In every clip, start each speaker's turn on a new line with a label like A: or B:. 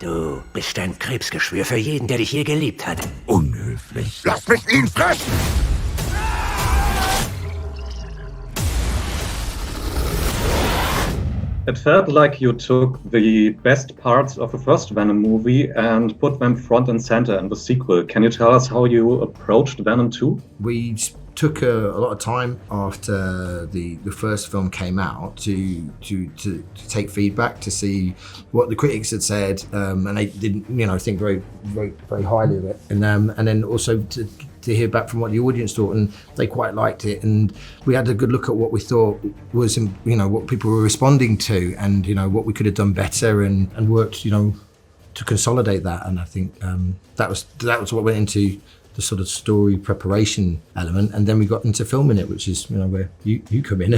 A: Du bist ein Krebsgeschwür für jeden, der dich je geliebt hat.
B: Unhöflich. Lass mich ihn fressen!
C: It felt like you took the best parts of the first Venom movie and put them front and center in the sequel. Can you tell us how you approached Venom 2?
D: We took a lot of time after the first film came out to take feedback, to see what the critics had said, and they didn't, think very highly of it, and then also to hear back from what the audience thought, and they quite liked it, and we had a good look at what we thought was, what people were responding to, and what we could have done better, and worked, to consolidate that, and I think that was what went into the sort of story preparation element, and then we got into filming it, which is where you come in.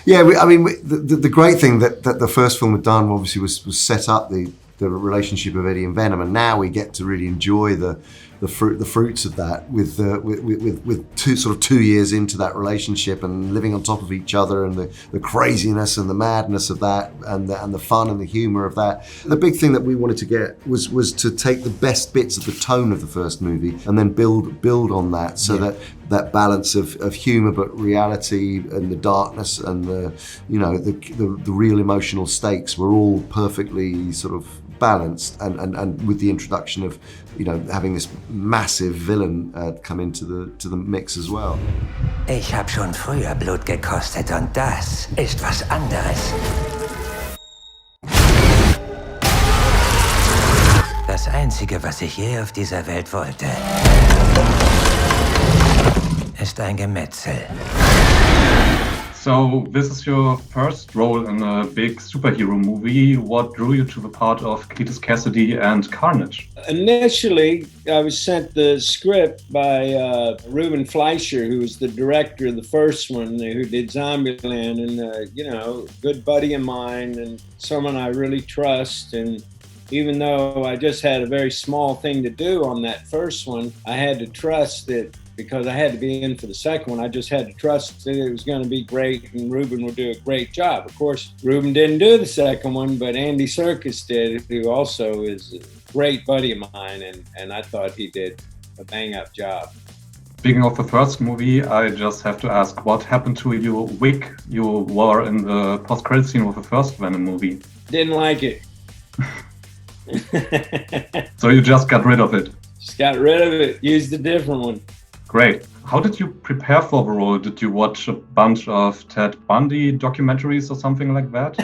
E: Yeah, the great thing that the first film had done obviously was set up the relationship of Eddie and Venom, and now we get to really enjoy the fruits of that with 2 years into that relationship and living on top of each other, and the craziness and the madness of that, and the fun and the humor of that. The big thing that we wanted to get was to take the best bits of the tone of the first movie and then build on that, so that balance of humor but reality and the darkness and the real emotional stakes were all perfectly sort of balanced, and with the introduction of having this massive villain come into the mix as well.
A: Ich hab schon früher Blut gekostet und das ist was anderes. Das Einzige, was ich je auf dieser Welt wollte, ist ein Gemetzel.
C: So this is your first role in a big superhero movie. What drew you to the part of Cletus Cassidy and Carnage?
F: Initially, I was sent the script by Ruben Fleischer, who was the director of the first one, who did Zombieland, and good buddy of mine and someone I really trust. And even though I just had a very small thing to do on that first one, I had to trust that. Because I had to be in for the second one, I just had to trust that it was going to be great and Ruben would do a great job. Of course, Ruben didn't do the second one, but Andy Serkis did, who also is a great buddy of mine, and I thought he did a bang-up job.
C: Speaking of the first movie, I just have to ask, what happened to your wig you wore in the post-credit scene of the first Venom movie?
F: Didn't like it.
C: So you just got rid of it?
F: Just got rid of it, used a different one.
C: Great. How did you prepare for the role? Did you watch a bunch of Ted Bundy documentaries or something like that?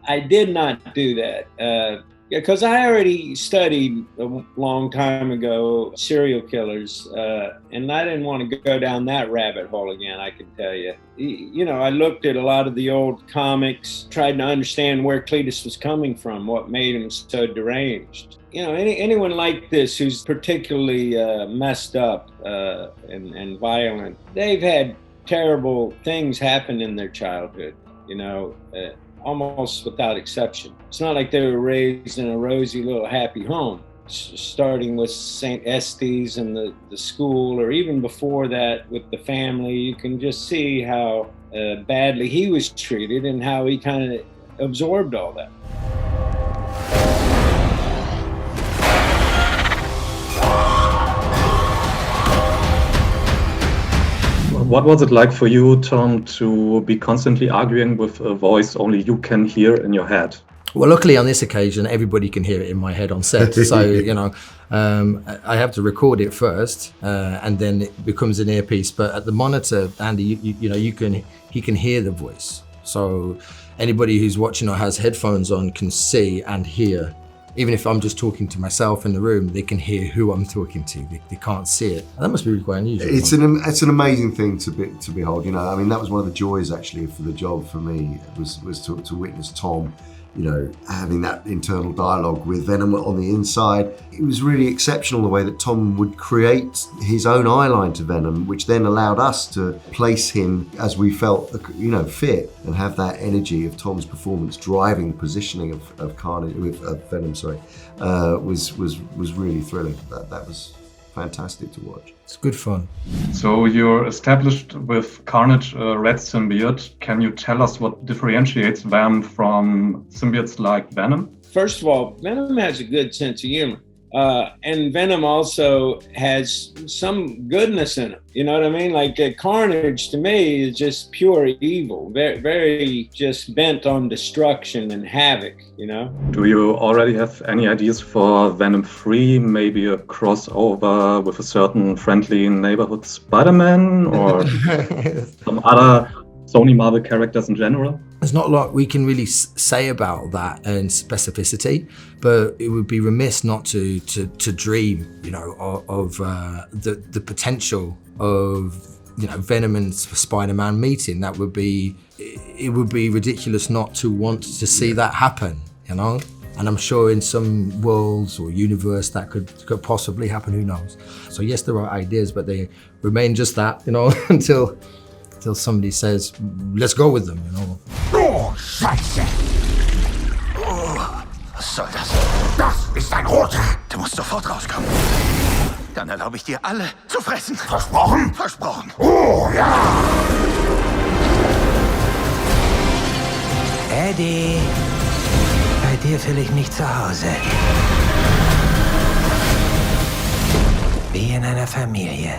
F: I did not do that. Because I already studied a long time ago serial killers, and I didn't want to go down that rabbit hole again, I can tell you. I looked at a lot of the old comics, tried to understand where Cletus was coming from, what made him so deranged. Anyone like this who's particularly messed up and violent, they've had terrible things happen in their childhood, almost without exception. It's not like they were raised in a rosy little happy home, starting with St. Estes and the school, or even before that with the family. You can just see how badly he was treated and how he kind of absorbed all that.
C: What was it like for you, Tom, to be constantly arguing with a voice only you can hear in your head?
D: Well, luckily on this occasion, everybody can hear it in my head on set. So, I have to record it first, and then it becomes an earpiece. But at the monitor, Andy, he can hear the voice. So anybody who's watching or has headphones on can see and hear. Even if I'm just talking to myself in the room, they can hear who I'm talking to. They can't see it. And that must be really quite unusual.
E: It's an amazing thing to behold. That was one of the joys actually for the job for me, was to witness Tom, having that internal dialogue with Venom on the inside. It was really exceptional the way that Tom would create his own eyeline to Venom, which then allowed us to place him as we felt, fit, and have that energy of Tom's performance driving the positioning of Carnage, of Venom. Was really thrilling. That was fantastic to watch.
D: It's good fun.
C: So you're established with Carnage, a red symbiote. Can you tell us what differentiates them from symbiotes like Venom?
F: first of all, Venom has a good sense of humor. And Venom also has some goodness in it. You know what I mean? Like Carnage to me is just pure evil, very, very just bent on destruction and havoc, you know?
C: Do you already have any ideas for Venom 3? Maybe a crossover with a certain friendly neighborhood Spider-Man or some other Sony Marvel characters in general?
D: There's not a lot we can really say about that in specificity, but it would be remiss not to dream, you know, of the potential of, you know, Venom and Spider-Man meeting. It would be ridiculous not to want to see that happen, you know. And I'm sure in some worlds or universe that could possibly happen. Who knows? So yes, there are ideas, but they remain just that, you know, until somebody says, let's go with them, you know.
B: Oh, Scheiße! Oh, was soll das? Das ist ein Roter!
A: Du musst sofort rauskommen. Dann erlaube ich dir, alle zu fressen.
B: Versprochen?
A: Versprochen.
B: Oh, ja!
A: Eddie, bei dir fühle ich mich zu Hause. Wie in einer Familie.